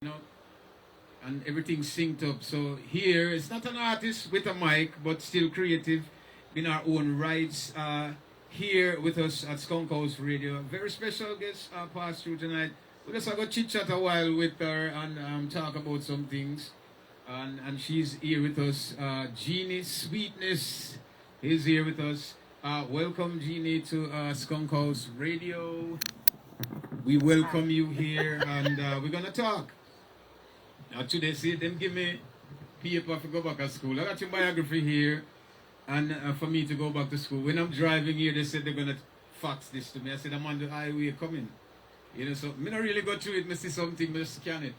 you know, and everything synced up. So here, it's not an artist with a mic, but still creative in our own rights. Here with us at Skunk House Radio, very special guest passed through tonight. We just going to chit chat a while with her and talk about some things. And she's here with us. Genie Sweetness is here with us. Welcome, Genie, to Skunk House Radio. We welcome you here, and we're gonna talk. Now today, see them give me paper to go back to school. I got your biography here, and for me to go back to school. When I'm driving here, they said they're gonna fax this to me. I said I'm on the highway coming. You know, so me not really go through it. Me see something, me scan it.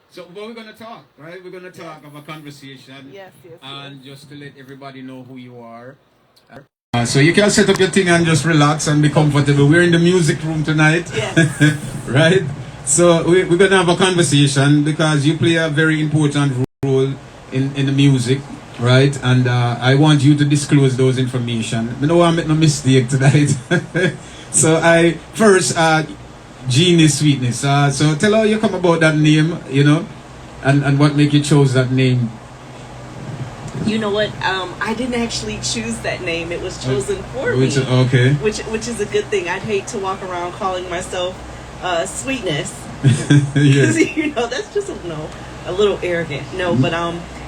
So, but we're gonna talk, right? We're gonna talk, have a conversation, yes. And just to let everybody know who you are. So you can set up your thing and just relax and be comfortable. We're in the music room tonight, Yes. right? So we're going to have a conversation because you play a very important role in the music, right? And I want you to disclose those information. I don't want to make no mistake tonight. So Genie Sweetness. So tell how you come about that name, you know, and what make you chose that name. You know what? I didn't actually choose that name. It was chosen for me. Okay. Which is a good thing. I'd hate to walk around calling myself Sweetness. Yes. You know, that's just a little arrogant. No, but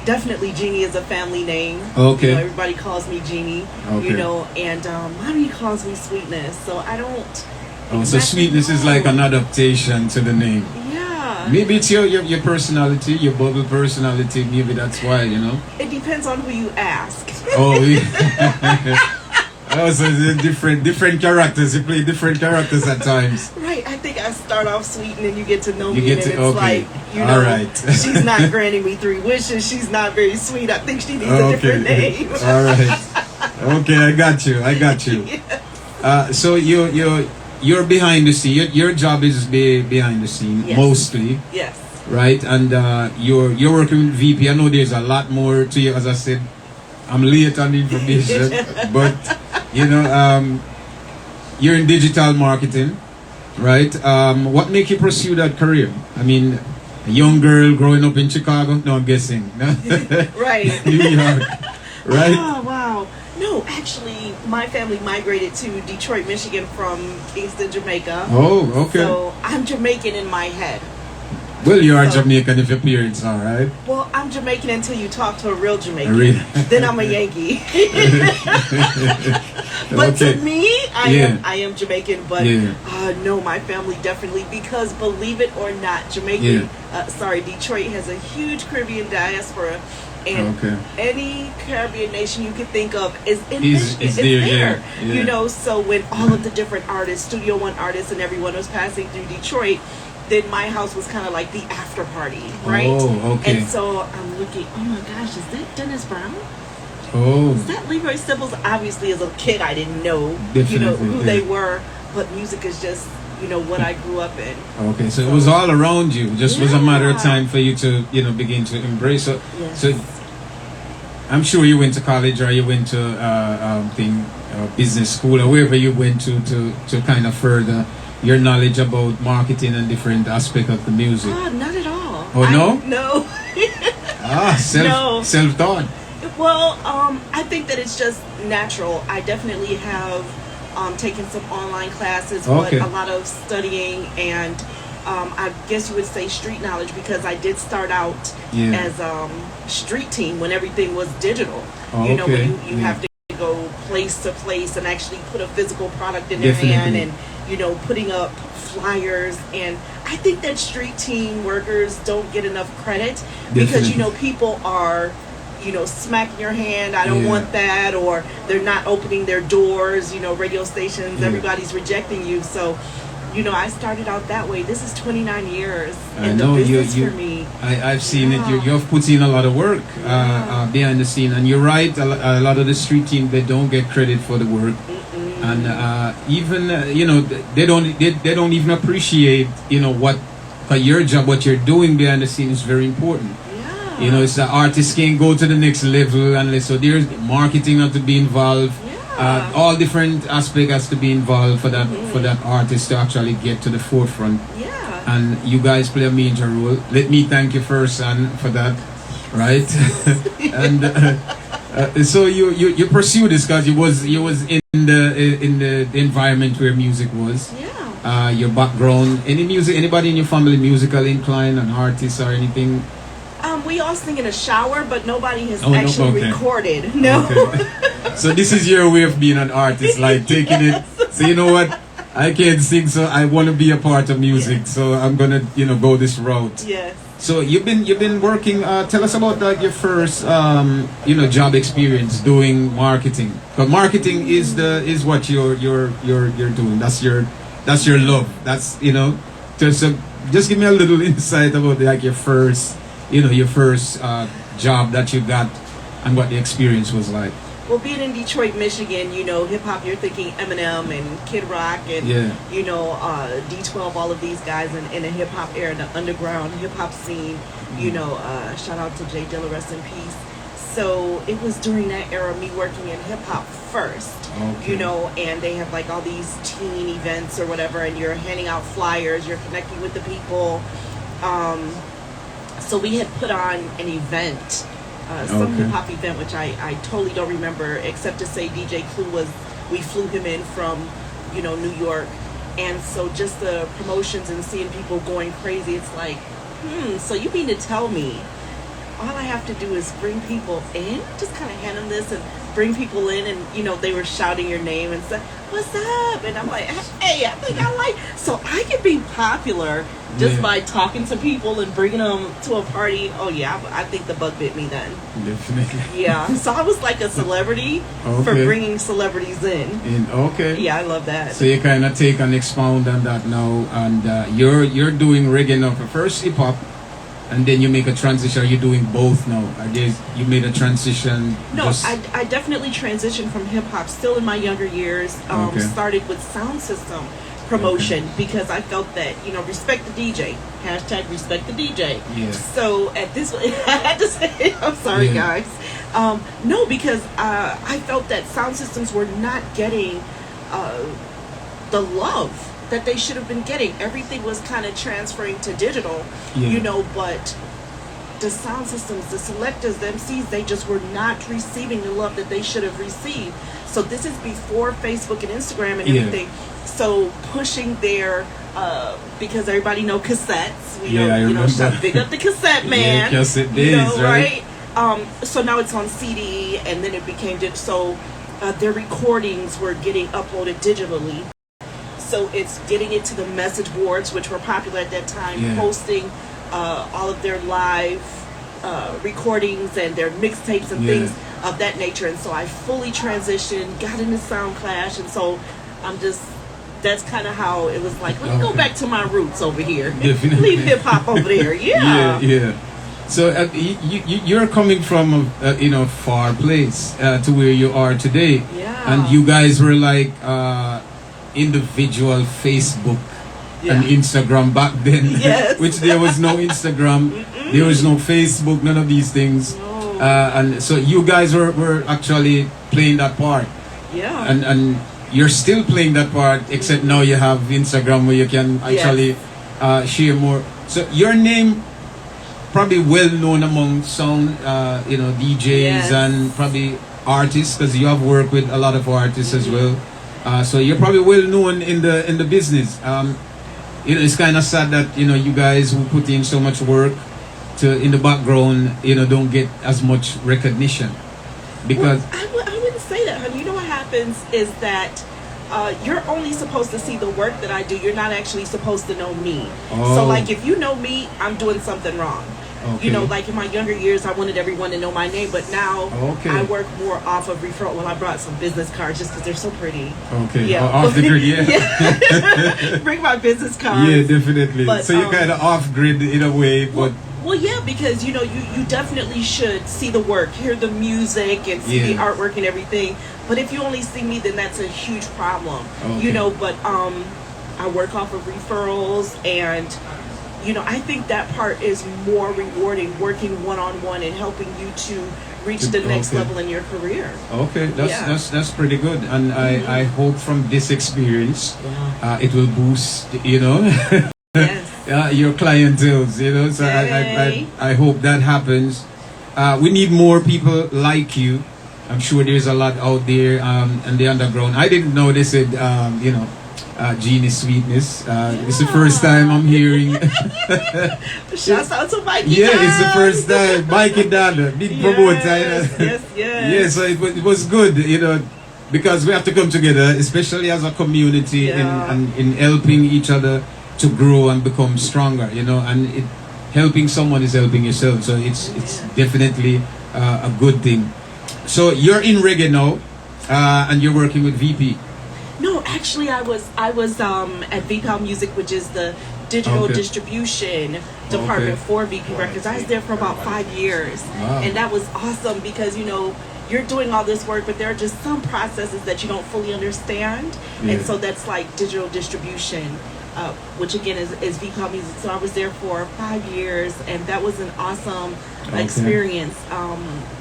definitely Genie is a family name. Okay. You know, everybody calls me Genie. Okay. You know, and mommy calls me Sweetness. So I don't. Oh, so Sweetness is like an adaptation to the name. Yeah. Maybe it's your personality, your bubble personality. Maybe that's why, you know. It depends on who you ask. Oh, so different characters. You play different characters at times. Right. I think I start off sweet and then you get to know You me get and to- it's okay. like, you know, All right. she's not granting me 3 wishes. She's not very sweet. I think she needs a different name. All right. Okay, I got you. Yeah. So you're behind the scene. Your job is behind the scene, Yes. mostly. Yes. Right, and you're working with VP. I know there's a lot more to you. As I said, I'm late on the information, but you know, you're in digital marketing, right? What make you pursue that career? I mean, a young girl growing up in Chicago. No, I'm guessing. Right. New York, right? Oh, wow. No, actually, my family migrated to Detroit, Michigan from Kingston, Jamaica. Oh, okay. So I'm Jamaican in my head. Well, you are Jamaican if your parents are, right? Well, I'm Jamaican until you talk to a real Jamaican. Really? Then I'm a Yankee. But Okay. to me, Yeah. I am Jamaican. But Yeah. no, my family definitely, because believe it or not, Detroit has a huge Caribbean diaspora. And Okay. any Caribbean nation you could think of is in Is Michigan. It's there, there. yeah. You know, so when all of the different artists, Studio One artists and everyone was passing through Detroit, then my house was kind of like the after party, right? Oh, okay. And so I'm looking, oh my gosh, is that Dennis Brown? Oh, Is that Leroy Sibbles? Obviously, as a kid, I didn't know, Definitely, who yeah. they were, but music is just, what I grew up in. okay. So it was all around you. Just was a matter of Yeah. time for you to, begin to embrace it. Yes. So I'm sure you went to college or you went to business school or wherever you went to kind of further your knowledge about marketing and different aspects of the music. Not at all. Oh, no? No. No. Self-taught. Well, I think that it's just natural. I definitely have taken some online classes, Okay. but a lot of studying and I guess you would say street knowledge, because I did start out Yeah. as street team when everything was digital. Oh, You know, okay. when you Yeah. have to go place to place and actually put a physical product in their Definitely. hand, and putting up flyers. And I think that street team workers don't get enough credit because Definitely. people are smacking your hand, I don't Yeah. want that, or they're not opening their doors, radio stations, Yeah. everybody's rejecting you. So I started out that way. This is 29 years I in know the you. business for me. I've seen it. Yeah. You have put in a lot of work Yeah. behind the scene, and you're right. A lot of the street team, they don't get credit for the work, and even they don't even appreciate what your job, what you're doing behind the scene is very important. Yeah. It's the artist can't go to the next level unless so there's marketing have to be involved. Yeah. All different aspects has to be involved for that artist to actually get to the forefront. Yeah. and you guys play a major role. Let me thank you first, son, for that, right? And so you pursue this because you was in the environment where music was. Yeah. Your background, anybody in your family musical incline, an artist or anything? We all sing in a shower, but nobody has Oh, no, actually okay. recorded. No. Okay. So this is your way of being an artist, like taking it. So you know what? I can't sing, so I want to be a part of music. Yes. So I'm gonna, go this route. Yes. So you've been working. Tell us about like your first, job experience doing marketing. Because marketing is what you're doing. That's your love. That's So just give me a little insight about like your first, job that you got, and what the experience was like. Well, being in Detroit, Michigan, hip hop, you're thinking Eminem and Kid Rock and, Yeah. D12, all of these guys in the hip hop era, the underground hip hop scene, shout out to Jay Dilla, rest in peace. So it was during that era, me working in hip hop first, Okay. and they have like all these teen events or whatever, and you're handing out flyers, you're connecting with the people. So we had put on an event. Some Okay. hip hop event, which I totally don't remember, except to say DJ Clue we flew him in from, New York. And so just the promotions and seeing people going crazy, it's like, so you mean to tell me all I have to do is bring people in? Just kind of hand them this and bring people in, and, they were shouting your name and say, what's up? And I'm like, hey, I think I like, so I can be popular just Yeah. by talking to people and bringing them to a party. Oh yeah, I think the bug bit me then. Definitely. Yeah, so I was like a celebrity for Okay. bringing celebrities in. Okay. Yeah, I love that. So you kind of take and expound on that now, and you're doing reggae now for first hip hop, and then you make a transition. You're doing both now. I guess you made a transition. No, just- I definitely transitioned from hip hop still in my younger years. Okay. Started with sound system promotion because I felt that, respect the DJ. Hashtag respect the DJ. Yeah. So at this, I had to say it. I'm sorry, Yeah. guys. No, because I felt that sound systems were not getting the love that they should have been getting. Everything was kind of transferring to digital, Yeah. but the sound systems, the selectors, the MCs, they just were not receiving the love that they should have received. So this is before Facebook and Instagram and Yeah. everything. So pushing their, because everybody know cassettes. Yeah, I remember. Big up the cassette man. Yeah, cassette days, right? So now it's on CD, and then it became so their recordings were getting uploaded digitally. So it's getting it to the message boards, which were popular at that time, Yeah. posting all of their live recordings and their mixtapes and things of that nature. And so I fully transitioned, got into Sound Clash, and so that's kind of how it was like, let me go Okay. back to my roots over here. Definitely. Leave hip hop over there. Yeah. Yeah. So you're coming from a far place to where you are today, Yeah. and you guys were like individual Facebook and Instagram back then. Yes. Which there was no Instagram, there was no Facebook, none of these things. No. And so you guys were actually playing that part, Yeah. and you're still playing that part, except now you have Instagram where you can actually share more. So your name probably well known among sound, DJs Yes. and probably artists, because you have worked with a lot of artists as well. So you're probably well known in the business. It's kind of sad that you guys who put in so much work in the background, don't get as much recognition, because Well, I wouldn't say that, honey. You know what happens is that you're only supposed to see the work that I do. You're not actually supposed to know me. Oh. So, like, if you know me, I'm doing something wrong. Okay. Like in my younger years, I wanted everyone to know my name, but now Okay. I work more off of referral. Well, I brought some business cards just because they're so pretty. Okay. Yeah. Off the grid, yeah. Yeah. Bring my business cards. Yeah, definitely. But, So you're kind of off grid in a way, but Well, yeah, because you definitely should see the work, hear the music, and see the Yeah. artwork and everything. But if you only see me, then that's a huge problem. Okay. But I work off of referrals, and I think that part is more rewarding, working one-on-one and helping you to reach the next Okay. level in your career. okay, Yeah. that's pretty good, and I hope from this experience, it will boost, Yes. your clientele, you know. So Hey. I hope that happens. We need more people like you. I'm sure there's a lot out there in the underground. I didn't know they said, Genie Sweetness. It's the first time I'm hearing. Shouts out to Mikey. Yeah, it's the Dan. first time. Mikey Dan, big promoter. You know. Yes, yes. Yeah, so it was good, you know, because we have to come together, especially as a community, Yeah. in helping each other to grow and become stronger, you know, and helping someone is helping yourself, so it's definitely a good thing. So you're in reggae now, and you're working with VP. No, actually, I was at VPAL Music, which is the digital Okay. distribution department Okay. for VP Records. I was there for about 5 years, Wow. and that was awesome because you're doing all this work, but there are just some processes that you don't fully understand, and Yeah. so that's like digital distribution. Which again is VPAL Music. So I was there for 5 years, and that was an awesome Okay. experience.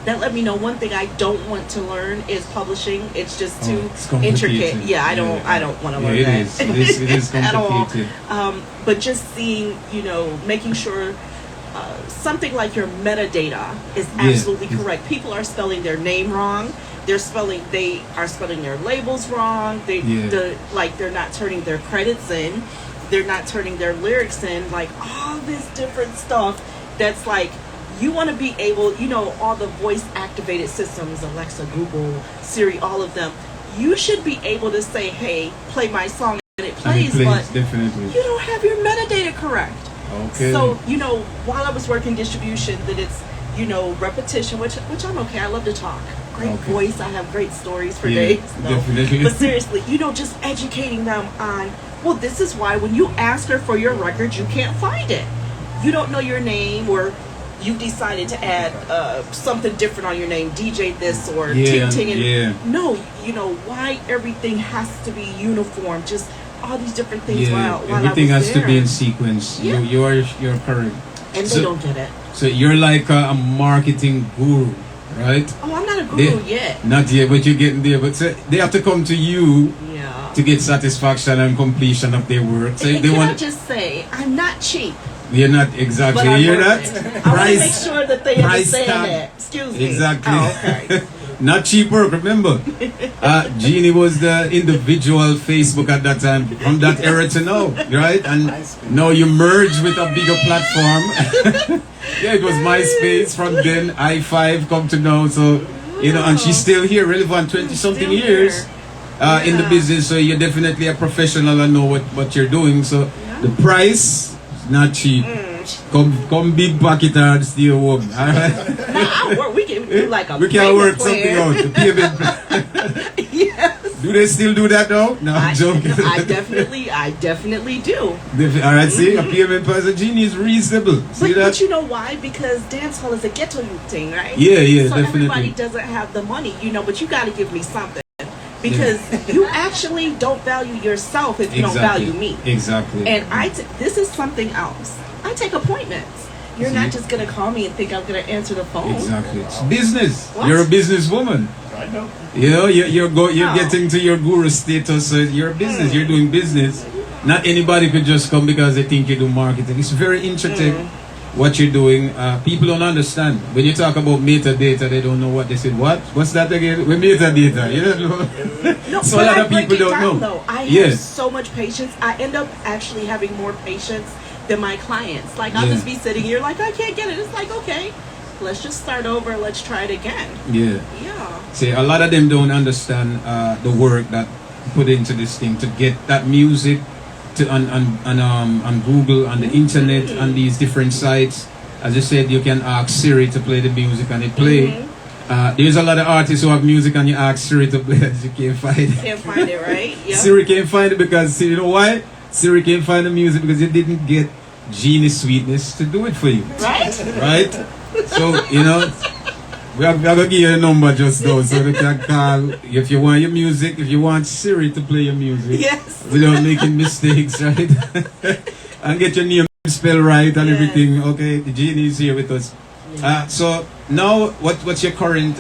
That let me know one thing I don't want to learn is publishing. It's just too It's complicated. intricate. Yeah, I don't. Yeah. I don't want to Yeah, learn it that. is. It is At all. complicated. But just seeing, making sure something like your metadata is Yeah. absolutely correct. People are spelling their name wrong. They are spelling their labels wrong. Yeah. They're not turning their credits in. They're not turning their lyrics in. Like all this different stuff. That's like you want to be able, all the voice activated systems, Alexa, Google, Siri, all of them. You should be able to say, "Hey, play my song," and it And plays, it plays, but definitely. you don't have your metadata correct. Okay. So, while I was working distribution, that it's, repetition, which I'm okay. I love to talk. Great Okay. voice. I have great stories for Yeah, days. No. definitely. But seriously, just educating them on, well, this is why when you ask her for your records, you can't find it. You don't know your name, or you decided to add something different on your name, DJ this or Yeah, Ting Ting. And yeah. no, why everything has to be uniform. Just all these different things Yeah, while everything I was has to be there. in sequence. Yeah. You're correct. And So- they don't get it. So you're like a marketing guru, right? Oh, I'm not a guru yet. Not yet, but you're getting there. But so they have to come to you Yeah. to get satisfaction and completion of their work. So And if they can I want, just say, I'm not cheap, you're not but exactly. I'm You're worth not it. I want to make sure that they price understand tag. that. Excuse me. Exactly. Oh, okay. Not cheap work, remember. Genie was the individual Facebook at that time, from that era to now, right? And now you merge with a bigger platform. Yeah, it was MySpace from then, i5 come to now, so, and she's still here, relevant 20 something Still years in the Yeah. business, so you're definitely a professional and know what you're doing, so Yeah. the price is not cheap. Come big pocket and still warm, alright? Now, I work. We can do like a We can payment work plan. something out. The payment. Yes. Do they still do that now? No, I'm joking. I definitely do. All right, see, a payment per Genie is reasonable. See But that? you know why? Because dancehall is a ghetto youth thing, right? Yeah, yeah, so definitely. everybody doesn't have the money, but you got to give me something. Because you actually don't value yourself if you don't value me. Exactly. And this is something else. I take appointments. You're not just gonna call me and think I'm gonna answer the phone. Exactly. It's business. What? You're a businesswoman. I know. You're Oh. getting to your guru status. So you're a business. You're doing business. Not anybody could just come because they think you do marketing. It's very intricate what you're doing. People don't understand. When you talk about metadata, they don't know what they said. What? What's that again? With metadata, you don't know. No, So but a lot I of break people it don't down, know. Though. I Yeah. have so much patience. I end up actually having more patience than my clients. Like I'll Yeah. just be sitting here like I can't get it. It's like okay, let's just start over. Let's try it again. Yeah. Yeah. See, a lot of them don't understand the work that put into this thing to get that music to on Google, on the internet, on these different sites. As I said, you can ask Siri to play the music and it play. There's a lot of artists who have music and you ask Siri to play it, you can't find it. Can't find it, right? Yeah. Siri can't find it because, you know why? Siri can't find the music because you didn't get Genie Sweetness to do it for you. Right? Right? So, we are going to give you a number just now so you can call if you want your music, if you want Siri to play your music Yes. without making mistakes, right? And get your name spelled right and Yes. everything. Okay, the Genie is here with us. So now, what's your current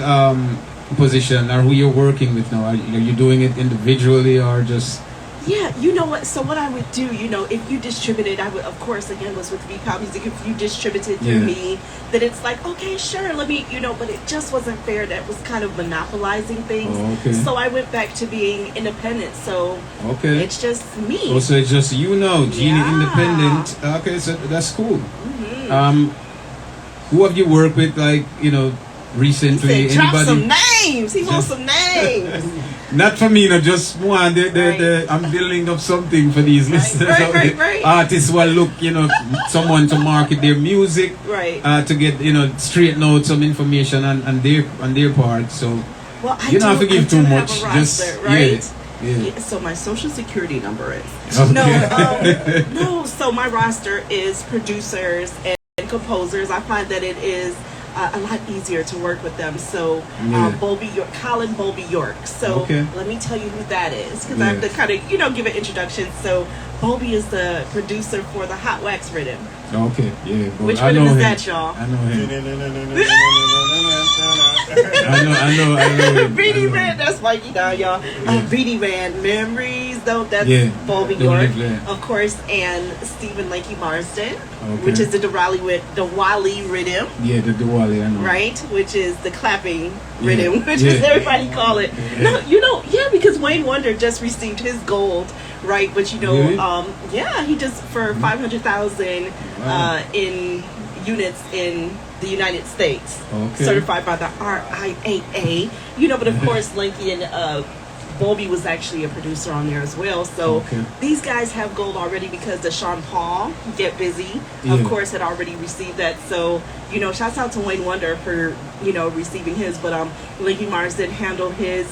position or who you're working with now? Are you doing it individually or just Yeah, you know what? So what I would do, if you distributed, I would, of course, again, was with VPOW Music. If you distributed through me, then it's like, okay, sure, let me, but it just wasn't fair. That was kind of monopolizing things. Oh, okay. So I went back to being independent. So it's just me. Oh, so it's just Genie independent. Okay, so that's cool. Mm-hmm. Who have you worked with, like, recently? He said, drop some names. He wants some names. Not for me, just one. I'm building up something for these listeners. Right. Artists will look, someone to market their music, to get, straighten out some information on their part. So you don't have to give too much. Just right. Yeah. So my social security number is okay. no. So my roster is producers and composers. I find that it is a lot easier to work with them. So Colin Bowlby York. So let me tell you who that is, because I have to kind of give an introduction. So Bowlby is the producer for the Hot Wax Rhythm. Okay, yeah. Which rhythm is that, y'all? I know him. I know him. Beanie Man, that's Mikey down, y'all. Beanie Man, Memories, though, that's Bowlby York, of course, and Stephen Lanky Marsden, which is the Diwali rhythm. Yeah, the Diwali, I know. Right, which is the clapping rhythm, which is everybody call it. No, because Wayne Wonder just received his gold, right? But he just for 500,000 in units in the United States, certified by the RIAA. But of course, Lanky and Bowlby was actually a producer on there as well. So these guys have gold already because the Sean Paul, Get Busy, of course, had already received that. So, shouts out to Wayne Wonder for, receiving his. But Lanky Marsden handled his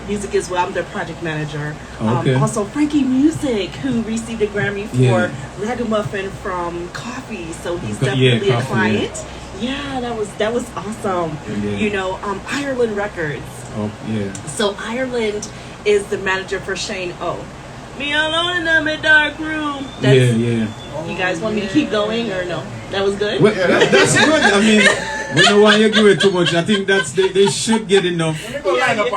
music as well. I'm their project manager. Also, Frankie Music, who received a Grammy for Ragamuffin from Coffee. So he's definitely a client. Yeah, that was awesome. Ireland Records. Oh, yeah. So Ireland is the manager for Shane O. Me alone in the dark room. You guys want me to keep going or no? That was good? Well, that's good. I mean, we don't want you to give it too much. I think they should get enough. Right. I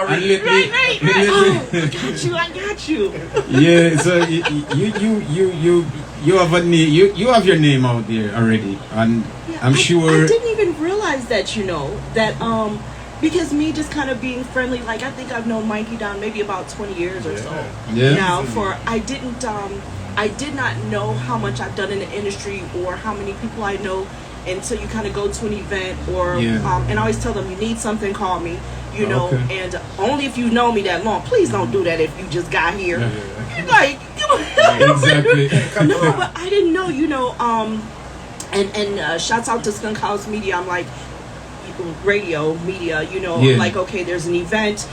got you. Yeah, so you have a name. You have your name out there already, and I'm sure. I didn't even realize that. Because me just kind of being friendly, like I think I've known Mikey Don maybe about 20 years or so. Yeah. Now, I did not know how much I've done in the industry or how many people I know until you kind of go to an event and I always tell them, you need something, call me, and only if you know me that long. Please don't do that if you just got here. Like, exactly. No, but I didn't know, and shouts out to Skunk House Media. I'm like, radio media, like, okay, there's an event,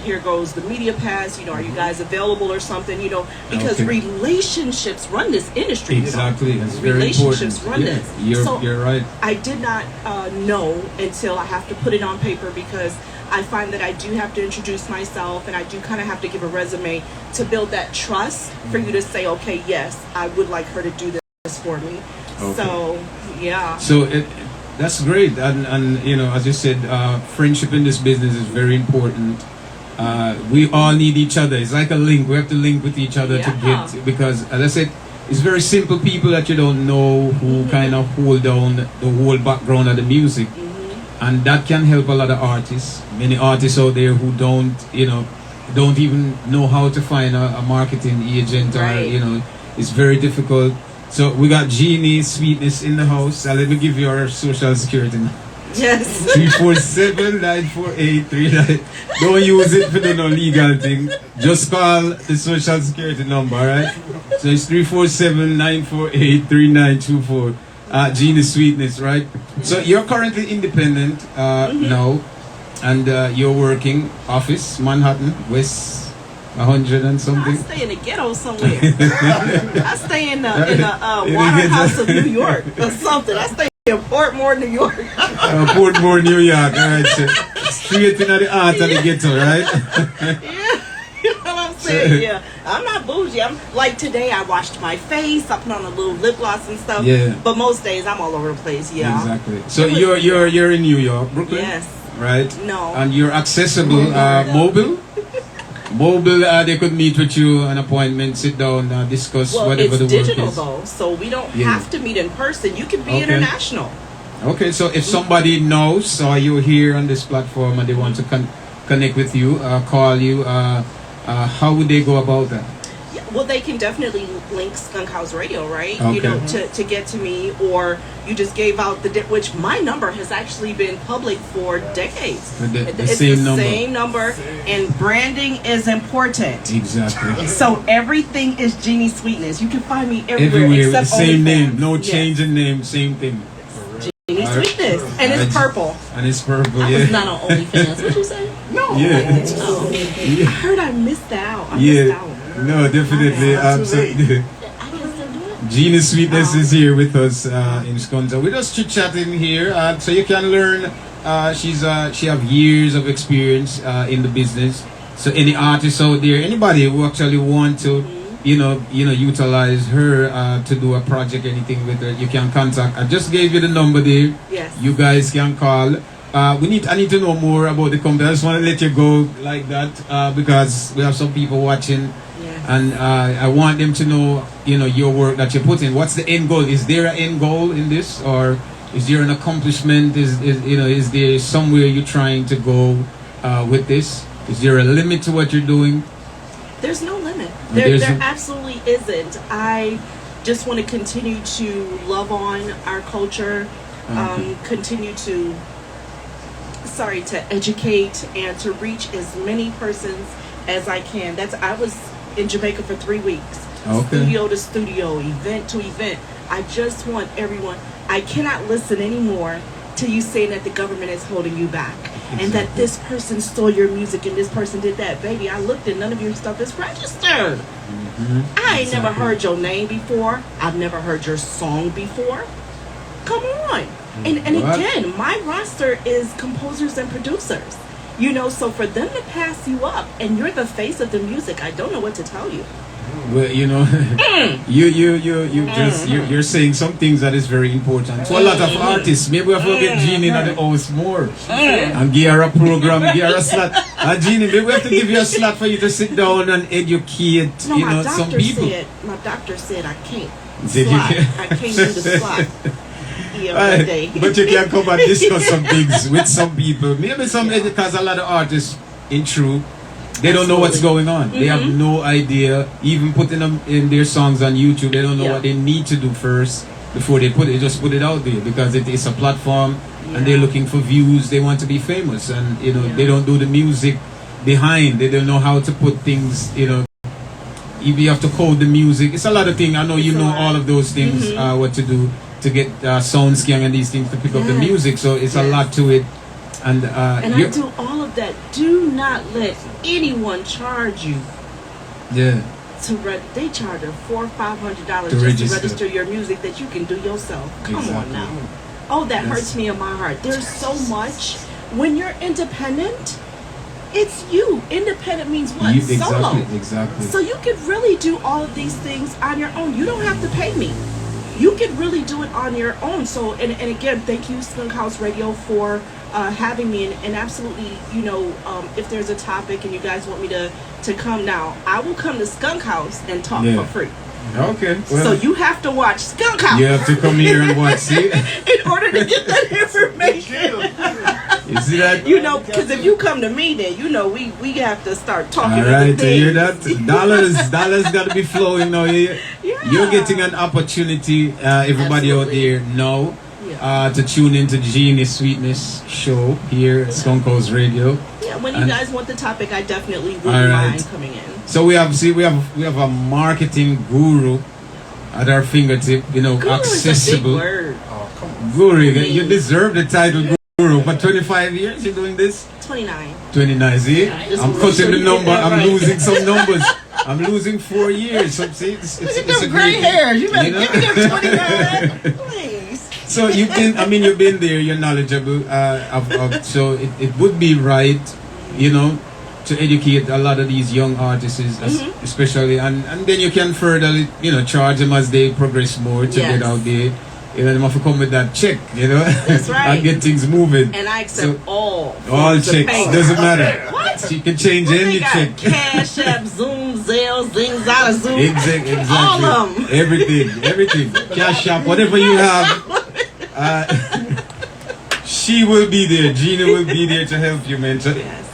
here goes the media pass, are you guys available or something, because relationships run this industry. Exactly. That's very relationships important. run this. You're right. I did not know until I have to put it on paper, because I find that I do have to introduce myself and I do kind of have to give a resume to build that trust for you to say, okay, yes, I would like her to do this for me. So that's great, and as you said, friendship in this business is very important. We all need each other. It's like a link. We have to link with each other to get, because as I said, it's very simple people that you don't know who kind of hold down the whole background of the music, and that can help a lot of artists. Many artists out there who don't even know how to find a marketing agent, or it's very difficult. So we got Genie Sweetness in the house. Let me give you our social security number. Yes. 347-948-39. Don't use it for the no legal thing. Just call the social security number, right? So it's 347-948-3924. Genie Sweetness, right? So you're currently independent now, and you're working office, Manhattan, West 100 and something. I stay in the ghetto somewhere. I stay in the Waterhouse of New York or something. I stay in Portmore, New York. Portmore, New York. All right, so straight into the heart of the ghetto, right? Yeah, you know what I'm saying? Yeah, I'm not bougie. I'm like, today I washed my face. I put on a little lip gloss and stuff. Yeah. But most days I'm all over the place. Yeah. Exactly. So you're in New York, Brooklyn. Yes. Right. No. And you're accessible, mobile. mobile, they could meet with you, an appointment, sit down, discuss Well, whatever it's the work digital is. though, so we don't Yeah. have to meet in person. You can be Okay. international. Okay, so if somebody knows saw you here on this platform and they want to connect with you, call you, how would they go about that? Yeah, well, they can definitely link Skunk House Radio, right? Okay. You know, to get to me, or you just gave out which my number has actually been public for decades. The It's same the number. same number, and branding is important. Exactly. So everything is Genie Sweetness. You can find me everywhere, Everywhere with the except same OnlyFans. name, no Yes. change in name, same thing. Genie Alright. Sweetness, and it's purple. And it's purple, I yeah. was not on OnlyFans. What'd you say? No. Yeah. Oh, okay. Yeah. I heard I missed out. I missed Yeah. out. No, definitely, absolutely. I can still do it. Genie Sweetness is here with us in Skonza. We're just chit chatting here, so you can learn. She have years of experience in the business. So any artists out there, anybody who actually want to, utilize her to do a project, anything with her, you can contact. I just gave you the number there. Yes. You guys can call. I need to know more about the company. I just want to let you go like that because we have some people watching. Yes. And I want them to know, your work that you put in. What's the end goal? Is there an end goal in this, or is there an accomplishment? Is there somewhere you're trying to go with this? Is there a limit to what you're doing? There's no limit. There's There no- absolutely isn't. I just want to continue to love on our culture, continue to educate and to reach as many persons as I can. I was in Jamaica for 3 weeks. Okay. Studio to studio, event to event. I just want everyone. I cannot listen anymore to you saying that the government is holding you back and that this person stole your music and this person did that. Baby, I looked and none of your stuff is registered. I ain't never heard your name before. I've never heard your song before. Come on. And What? again, my roster is composers and producers. So for them to pass you up and you're the face of the music, I don't know what to tell you. Well, you're saying some things that is very important to a lot of artists. Maybe we have to get Genie in the house more and give her a program, give her a slot. Genie, maybe we have to give you a slot for you to sit down and educate, No, my some doctor people. my doctor said I can't Did you? slot. I can't do the slot. Yeah, one Right. day. But you can come and discuss some things with some people. Maybe because a lot of artists, in truth, they don't know what's going on. They have no idea. Even putting them in their songs on YouTube, they don't know what they need to do first before they put it. They just put it out there because it is a platform and they're looking for views. They want to be famous, and they don't do the music behind. They don't know how to put things. If you have to code the music, it's a lot of things. I know you know all of those things. What to do to get sound scan and these things to pick up the music. So it's a lot to it. And I do all of that. Do not let anyone charge you yeah. they charge $400 or $500 To just register. to register your music that you can do yourself. Come on Exactly. now. Oh, that Yes. hurts me in my heart. There's so much. When you're independent, it's you. Independent means what? Solo. Exactly. So you could really do all of these things on your own. You don't have to pay me. You could really do it on your own. So, and again, thank you, Skunk House Radio, for having me. And absolutely, if there's a topic and you guys want me to come now, I will come to Skunk House and talk for free. Okay. Well, So you have to watch Skunk House you have to come here and watch. See? in order to get that information. You see that? Because if you come to me, then we have to start talking. All right, other you hear things. that? Dollars got to be flowing now. You're getting an opportunity, everybody out there now, to tune into Genie Sweetness show here at Skunk House Radio. Yeah, when you guys want the topic, I definitely wouldn't All right. mind coming in. So we have a marketing guru at our fingertip, Guru accessible. is a big word. Guru, you deserve the title guru. For 25 years you're doing this? 29. 29, see? just I'm wanna cutting show the you number. that, I'm right. losing some numbers. I'm losing 4 years. So see, it's Look at a them great gray thing, hairs. You better you know? give me them 29. Please. So you've been there. You're knowledgeable. So it would be right, to educate a lot of these young artists, especially, and then you can further, charge them as they progress more to Yes. get out there. you know, they have to come with that check, you know, That's right. and get things moving. And I accept all checks, payment. doesn't matter. What? She can change What any they got? check. Cash App, Zoom, Zelle, Zing, Zada, Zoom. Exactly. All of them. Everything. Cash App, whatever you have. She will be there. Genie will be there to help you, man. So Yes.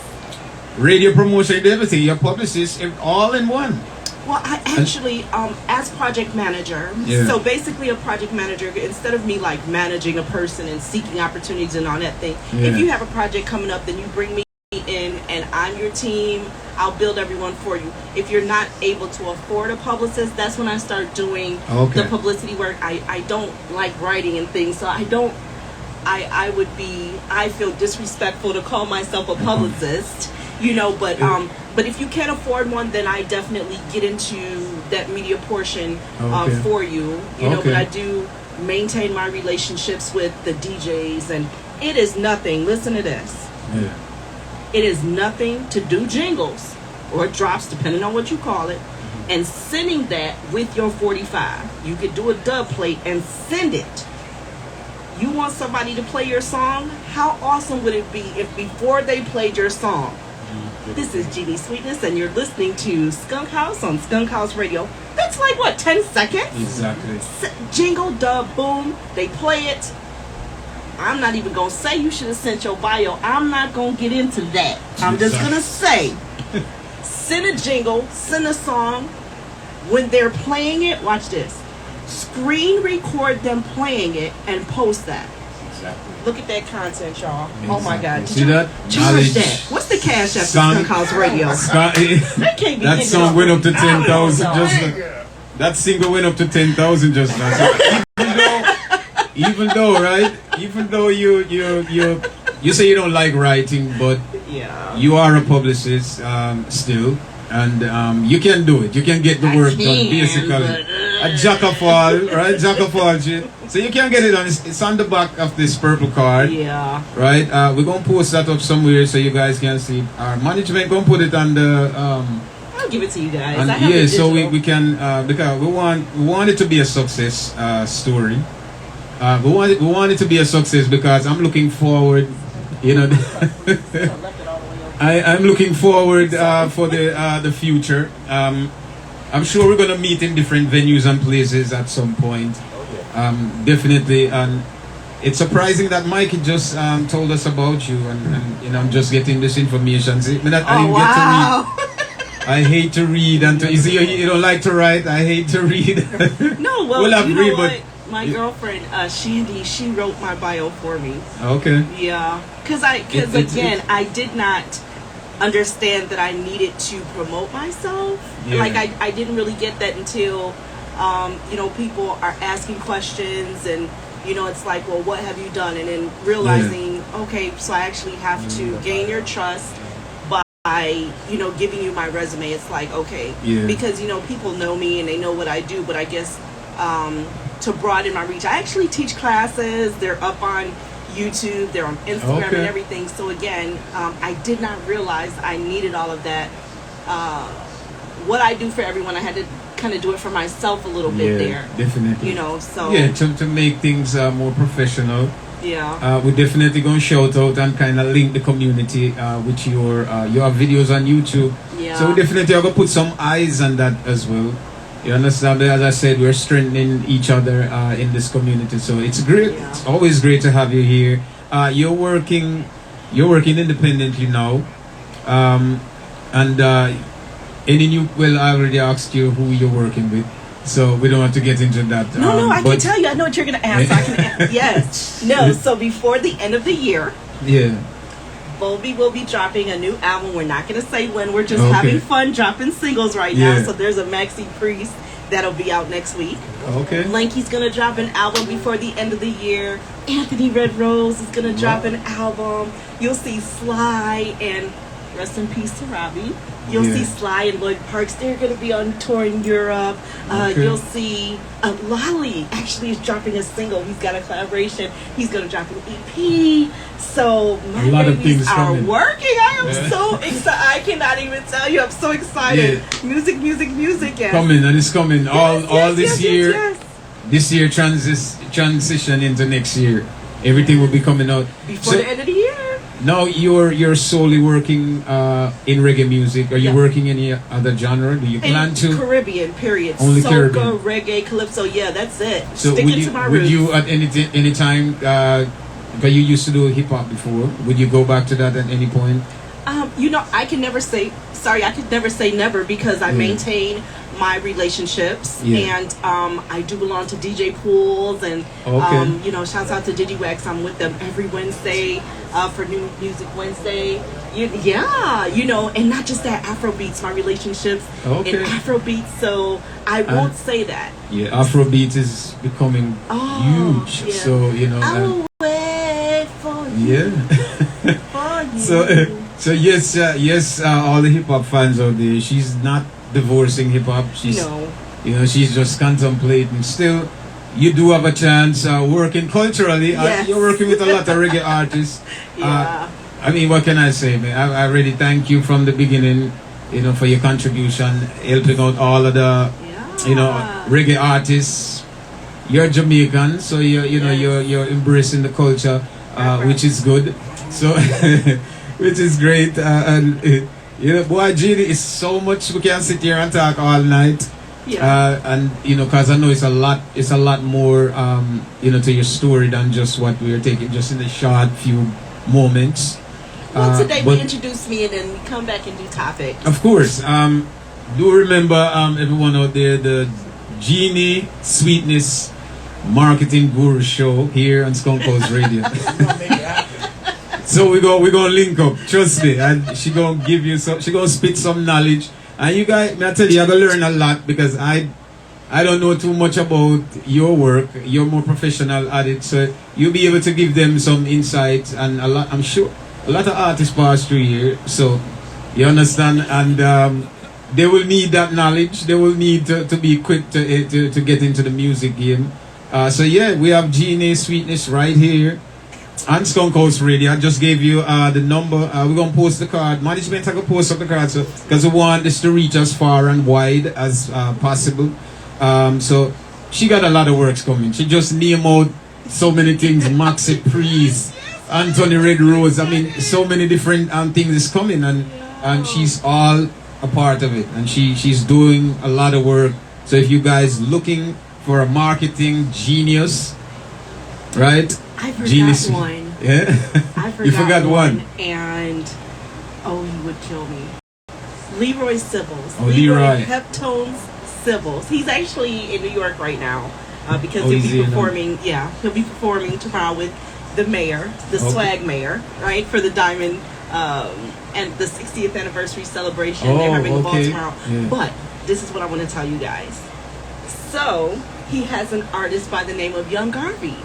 radio promotion, everything, your publicist, all in one. Well, I actually, as project manager, Yeah. so basically a project manager, instead of me like managing a person and seeking opportunities and all that thing, Yeah. if you have a project coming up, then you bring me in and I'm your team. I'll build everyone for you. If you're not able to afford a publicist, that's when I start doing Okay. the publicity work. I don't like writing and things, so I don't. I feel disrespectful to call myself a publicist, you know, but if you can't afford one, then I definitely get into that media portion Okay. for you, you know, but Okay. I do maintain my relationships with the DJs, and it is nothing. Listen to this. Yeah. It is nothing to do jingles or drops, depending on what you call it, and sending that with your 45. You could do a dub plate and send it. You want somebody to play your song? How awesome would it be if before they played your song? This is Genie Sweetness, and you're listening to Skunk House on Skunk House Radio. That's like, what, 10 seconds? Exactly. Jingle, dub, boom. They play it. I'm not even going to say you should have sent your bio. I'm not going to get into that. I'm just going to say, send a jingle, send a song. When they're playing it, watch this. Screen record them playing it and post that. Exactly. Look at that content, y'all. Oh my God. See that? Charge Knowledge. that. What's the cash at Skunk. Skunk House Radio? That That can't be getting song up. went up to I don't 10,000 know. just now. That single went up to 10,000 just now. So even though you say you don't like writing, but Yeah. you are a publicist still, and you can do it. You can get the work done. Basically, a jack of all, right? Jack of all shit. So you can get it on. It's on the back of this purple card. Yeah. Right, we're gonna post that up somewhere so you guys can see. Our management gonna put it on the I'll give it to you guys. and I have yeah, it so digital. we can because we want it to be a success story. We want it to be a success because I'm looking forward, you know. I'm looking forward for the future. I'm sure we're gonna meet in different venues and places at some point. Definitely, and it's surprising that Mike just told us about you, and you know, I'm just getting this information. See, but I didn't get to read. I hate to read, and you see, you don't like to write. I hate to read. No, well, Well, I've you know read, what? but- My girlfriend, Shandy, she wrote my bio for me. Okay. Yeah, because It's- again, I did not understand that I needed to promote myself. Yeah. Like I didn't really get that until, you know, people are asking questions and, you know, it's like, well, what have you done? And then realizing, okay, so I actually have to gain your trust by, you know, giving you my resume. It's like, okay, Yeah. because, you know, people know me and they know what I do, but I guess, to broaden my reach, I actually teach classes. They're up on YouTube, they're on Instagram Okay. and everything. So again, I did not realize I needed all of that. What I do for everyone, I had to kind of do it for myself a little bit there. Definitely. You know, so Yeah, to make things more professional. yeah. We're definitely going to shout out and kind of link the community with your videos on YouTube. Yeah. So we definitely are going to put some eyes on that as well. You understand? As I said, we're strengthening each other in this community. So it's great. Yeah. It's always great to have you here. You're working independently now. And any new, well, I already asked you who you're working with. So we don't have to get into that. No, I but- can tell you. I know what you're going to ask. I can yes. No, so before the end of the year, Yeah. Volby will be dropping a new album. We're not going to say when. We're just Okay. having fun dropping singles right Yeah. now. So there's a Maxi Priest that'll be out next week. Okay. Lanky's going to drop an album before the end of the year. Anthony Red Rose is going to drop an album. You'll see Sly and rest in peace to Robbie. You'll Yeah. see Sly and Lloyd Parks. They're going to be on tour in Europe. Okay. You'll see Lolly actually is dropping a single. He's got a collaboration. He's going to drop an EP. So my A lot of babies things are coming. working. I am Yeah. so excited. I cannot even tell you. I'm so excited. Yeah. Music. Yes. Coming, and it's coming all Yes, this yes, year. yes. this year transition into next year. Everything will be coming out before the end of the year. Now you're solely working in reggae music. Are you working any other genre? Do you plan to? Caribbean, period. Only Soca, Caribbean. reggae, calypso. Yeah, that's it. So Sticking to my would roots. you at any time? Because you used to do hip hop before. Would you go back to that at any point? I can never say sorry. I could never say never because I maintain my relationships and I do belong to DJ pools and shouts out to DigiWax. I'm with them every Wednesday for New Music Wednesday. And not just that, Afrobeats, my relationships in Afrobeats. So I won't say that. Yeah, Afrobeat is becoming huge. Yeah. So I'll wait for you. For you. So yes, all the hip hop fans out there. She's not divorcing hip hop. She's she's just contemplating. Still, you do have a chance working culturally. Yes. You're working with a lot of reggae artists. I mean, what can I say, man? I really thank you from the beginning. For your contribution, helping out all of the reggae artists. You're Jamaican, so you're embracing the culture, which is good. So. Which is great, boy, Genie, is so much we can sit here and talk all night, because I know it's a lot more, to your story than just what we're taking just in a short few moments. Well, today we introduce me and then we come back and do topics. Of course, do remember everyone out there, the Genie Sweetness Marketing Guru Show here on Skunk Radio. So we're gonna link up, trust me, and she gonna give you she gonna spit some knowledge, and you guys, I tell you, I'm gonna learn a lot because I don't know too much about your work. You're more professional at it, so you'll be able to give them some insights and a lot. I'm sure a lot of artists pass through here, so you understand, and they will need that knowledge. They will need to be quick to get into the music game. So yeah, we have Genie Sweetness right here. And Skunk House Radio, I just gave you the number. We're going to post the card. Management are going to post up the card because we want this to reach as far and wide as possible. So she got a lot of works coming. She just named out so many things. Maxi Priest, Anthony Red Rose. I mean, so many different things is coming, and she's all a part of it. And she's doing a lot of work. So if you guys looking for a marketing genius, right? I forgot one. Yeah? You forgot one. And, he would kill me. Leroy Sibbles. Oh, Leroy. Heptones Sibbles. He's actually in New York right now because he'll be performing. Yeah, he'll be performing tomorrow with the mayor, the swag mayor, right, for the Diamond and the 60th anniversary celebration. They're having a ball tomorrow. Yeah. But this is what I want to tell you guys. So he has an artist by the name of Young Garvey.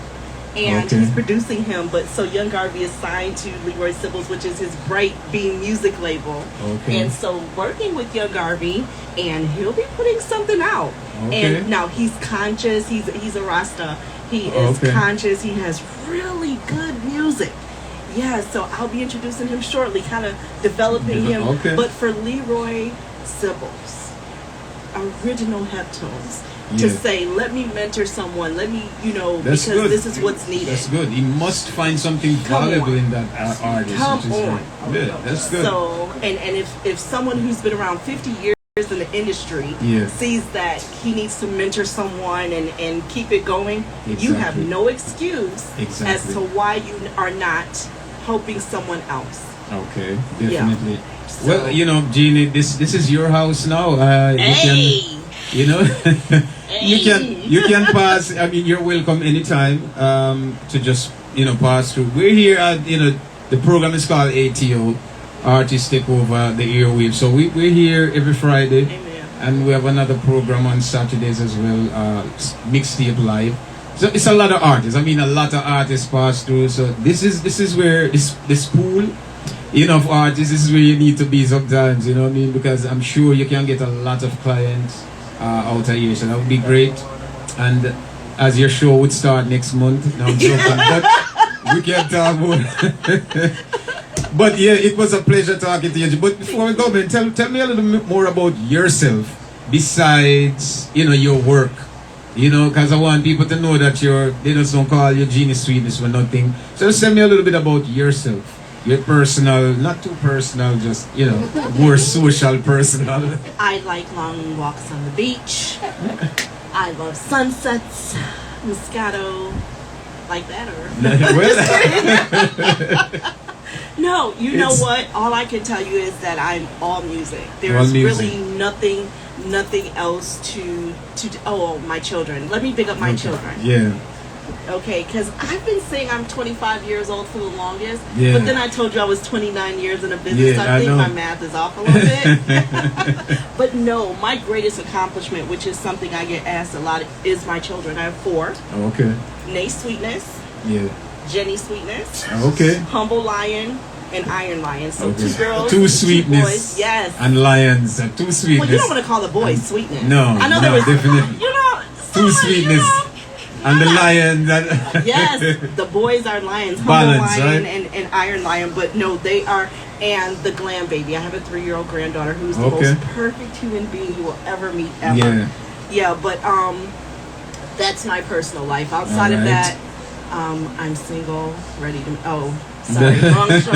And he's producing him, but so Young Garvey is signed to Leroy Sibbles, which is his Bright Beam music label. And so working with Young Garvey, and he'll be putting something out. And now he's conscious. He's a Rasta. He is conscious. He has really good music. Yeah, so I'll be introducing him shortly, kind of developing him. But for Leroy Sibbles, original Heptones. To say, let me mentor someone, let me, because this is what's needed. That's good. You must find something valuable in that artist. Come on. Yeah, that's good. So, and if someone who's been around 50 years in the industry sees that he needs to mentor someone and keep it going, you have no excuse as to why you are not helping someone else. Okay, definitely. Yeah. So, well, Genie, this is your house now. You can pass. I mean, you're welcome anytime to just pass through. We're here at the program is called ATO, Artists Take Over the Airwaves. So we're here every Friday. Amen. And we have another program on Saturdays as well, Mixtape Live. So it's a lot of artists. I mean, a lot of artists pass through. So this is where this pool, of artists. This is where you need to be sometimes. You know what I mean? Because I'm sure you can get a lot of clients out of here, so that would be great. And as your show would start next month, now I'm joking, but we can talk about. But yeah, it was a pleasure talking to you. But before we go, man, tell me a little bit more about yourself besides your work. You know, because I want people to know that they just don't call you Genie Sweetness for nothing. So just tell me a little bit about yourself. Your personal, not too personal, just, you know, more social personal. I like long walks on the beach. I love sunsets, Moscato, like that, or no, you know what? All I can tell you is that I'm all music. There's really nothing else to. Oh, my children. Let me pick up my children. Yeah. Okay, because I've been saying I'm 25 years old for the longest, yeah. But then I told you I was 29 years in a business, so I think my math is off a little bit. But no, my greatest accomplishment, which is something I get asked a lot, is my children. I have 4. Okay. Nay Sweetness. Yeah. Jenny Sweetness. Okay. Humble Lion and Iron Lion. So okay. 2 girls, 2 2 sweetness, boys. Yes. and lions. 2 sweetness. Well, you don't want to call the boys sweetness. No, I know no, there was definitely. You know, 2 sweetness. You know, and the lion. Yes, the boys are lions. Balance, Humble Lion right? and Iron Lion. But no, they are. And the glam baby. I have a 3-year-old granddaughter who's the most perfect human being you will ever meet ever. Yeah. Yeah, but that's my personal life. Outside of that, I'm single, ready to. Oh, sorry, wrong show.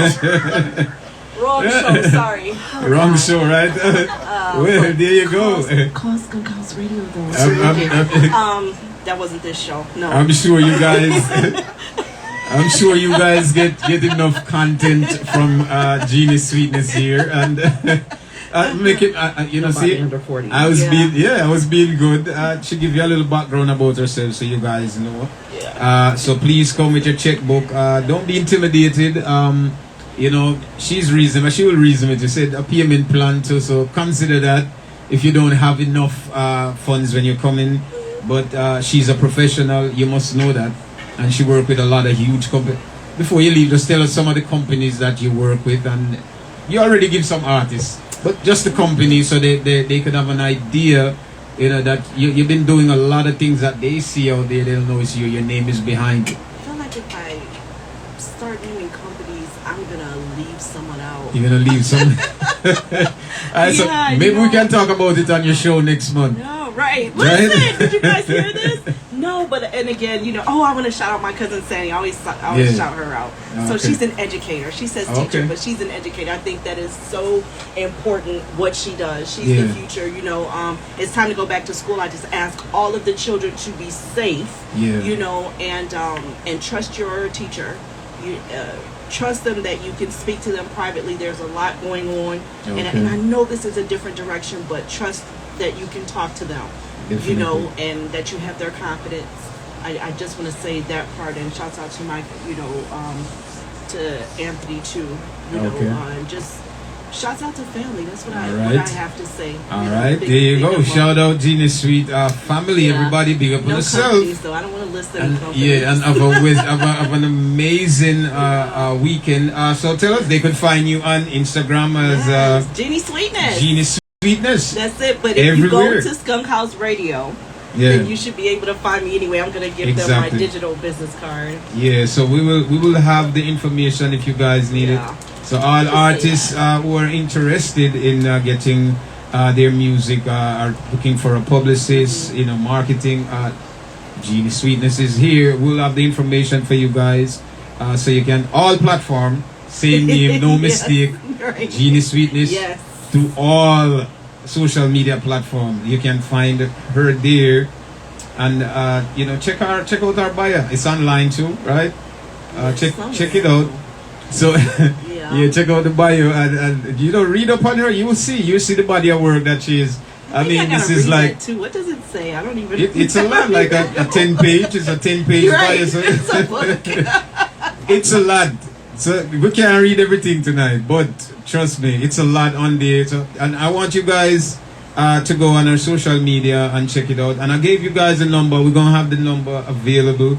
Wrong show. Sorry. Oh, wrong God. show, right? Well, there you go. Call Skunk House Radio though. That wasn't this show. No. I'm sure you guys. I'm sure you guys get enough content from Genie Sweetness here, and make it. You know, see, under 40. I was being good. She give you a little background about herself, so you guys know. Yeah. So please come with your checkbook. Don't be intimidated. You know, she's reasonable. She will reason it. You said a payment plan too, so consider that if you don't have enough funds when you're coming. But she's a professional. You must know that. And she worked with a lot of huge companies. Before you leave, just tell us some of the companies that you work with. And you already give some artists, but just the company, so they could have an idea, you know, that you've been doing a lot of things that they see out there. They don't know it's you. Your name is behind it. I feel like if I start naming companies, I'm going to leave someone out. You're going to leave some. Alright, so maybe we can talk about it on your show next month. No, right. Listen, did you guys hear this? No, but and again, you know, I want to shout out my cousin Sandy. I always shout her out. So she's an educator. She says teacher, but she's an educator. I think that is so important what she does. She's the future. You know, it's time to go back to school. I just ask all of the children to be safe. Yeah. You know, and trust your teacher. You trust them that you can speak to them privately. There's a lot going on, and I know this is a different direction, but trust that you can talk to them. Definitely. You know, and that you have their confidence. I just want to say that part, and shouts out to my, you know, to Anthony too. You know, and just shouts out to family. That's what I have to say. All right, there you go. Shout out Genie Sweet family. Everybody, big up on yourself. Though I don't want to list any companies. Yeah, and have an amazing weekend. So tell us, they could find you on Instagram as Genie Sweetness. Genie Sweetness. That's it. But if you go to Skunk House Radio, then you should be able to find me anyway. I'm gonna give them my digital business card. Yeah, so we will have the information if you guys need it. So all artists who are interested in getting their music are looking for a publicist, you know, marketing. Genie Sweetness is here. We'll have the information for you guys, so you can all platform, same name, no mistake. Right. Genie Sweetness. Yes. To all social media platforms, you can find her there, and you know, check out our bio. It's online too, right? Check it out. So check out the bio, and you know, read up on her. You see the body of work that she is. I mean, this is like too. What does it say? I don't even. It's a lot, like a 10-page. It's a 10-page bio. So it's a book. It's a lot. So we can't read everything tonight, but trust me, it's a lot on there. So, and I want you guys to go on our social media and check it out. And I gave you guys a number. We're gonna have the number available,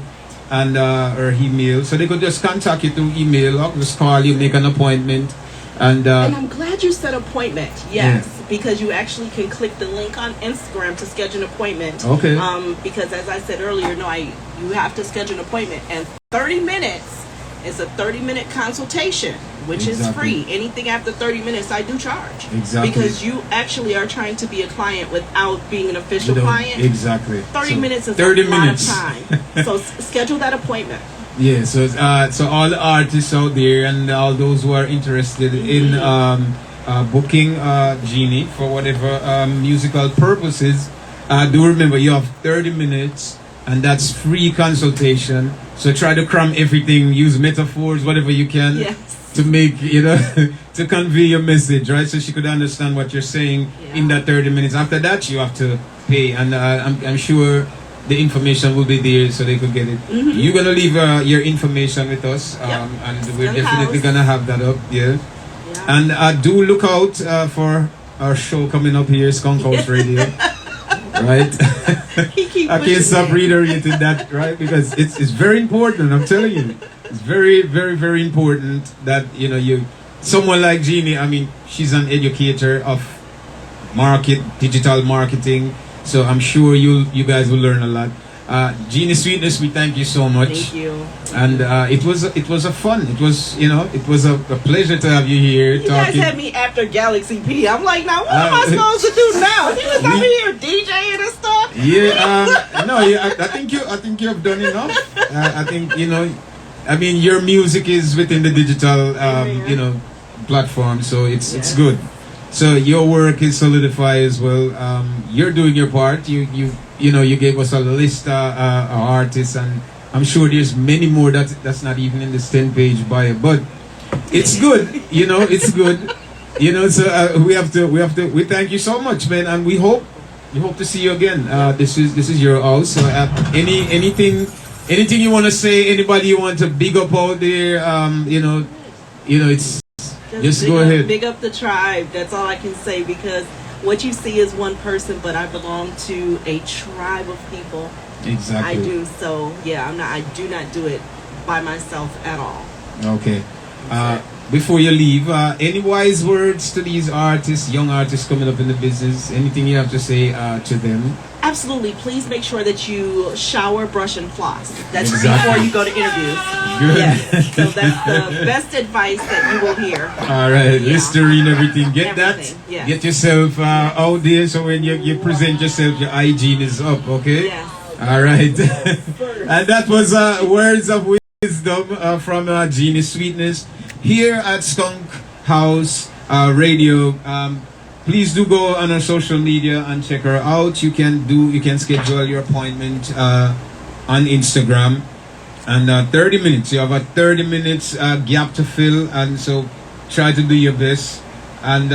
and her email, so they could just contact you through email or just call you, make an appointment. And I'm glad you said appointment. Yes, because you actually can click the link on Instagram to schedule an appointment. Okay. Because as I said earlier, you have to schedule an appointment, and 30 minutes. It's a 30-minute consultation. which is Exactly. free. Anything after 30 minutes, I do charge. Exactly. Because you actually are trying to be a client without being an official client. Exactly. 30 So, minutes is 30 a lot minutes. of time. So schedule that appointment. Yeah, so all the artists out there and all those who are interested in booking Genie for whatever musical purposes, do remember you have 30 minutes and that's free consultation. So try to cram everything, use metaphors, whatever you can Yes. to make, to convey your message, right? So she could understand what you're saying in that 30 minutes. After that, you have to pay, and I'm sure the information will be there so they could get it. You're gonna leave your information with us, and we're Skunk definitely House. gonna have that up, Yeah. And do look out for our show coming up here, Skunk House Radio. Right? He keep I can't pushing stop it. reiterating that, right? Because it's very important. I'm telling you, it's very, very, very important that you someone like Genie. I mean, she's an educator of digital marketing. So I'm sure you guys will learn a lot. Genie Sweetness, we thank you so much. Thank you. And it was a fun. It was a pleasure to have you here You guys talking. had me after Galaxy P. I'm like, now what am I supposed to do now? He was over here DJing and stuff. Yeah, no, yeah, I think you have done enough. I think I mean, your music is within the digital, platform, so it's good. So your work is solidified as well. You're doing your part. You gave us a list of artists, and I'm sure there's many more that's not even in this 10-page bio, but it's good. It's good. So we thank you so much, man, and we hope to see you again. This is your house. So anything you want to say? Anybody you want to big up out there? It's just big go up, ahead. Big up the tribe. That's all I can say, because what you see is one person, but I belong to a tribe of people. Exactly. I do. So yeah, I do not do it by myself at all. Okay. Before you leave, any wise words to these artists, young artists coming up in the business? Anything you have to say to them? Absolutely. Please make sure that you shower, brush, and floss. That's Exactly. before you go to interviews. Good. Yes. So that's the best advice that you will hear. All right, Yeah. Listerine, everything. Get Everything, that. yes. Get yourself out there, so when you present yourself, your hygiene is up. Okay. Yes. All right. And that was words of wisdom from Genie Sweetness here at Skunk House Radio. Please do go on our social media and check her out. You can schedule your appointment on Instagram. And 30 minutes. You have a 30 minutes gap to fill, and so try to do your best. And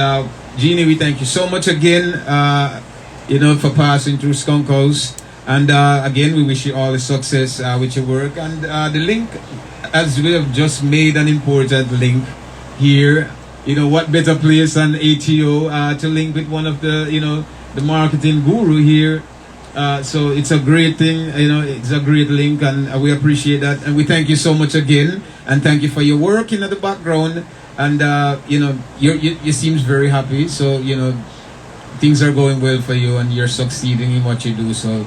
Genie, we thank you so much again, for passing through Skunk House. And again, we wish you all the success with your work. And the link, as we have just made an important link here. What better place than ATO to link with one of the marketing guru here. So it's a great thing, it's a great link, and we appreciate that. And we thank you so much again, and thank you for your work in the background. And you seems very happy, so things are going well for you, and you're succeeding in what you do. So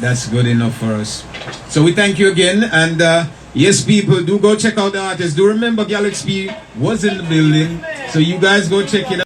that's good enough for us. So we thank you again, and yes, people, do go check out the artists. Do remember Galaxy was in the building, so you guys go check it out.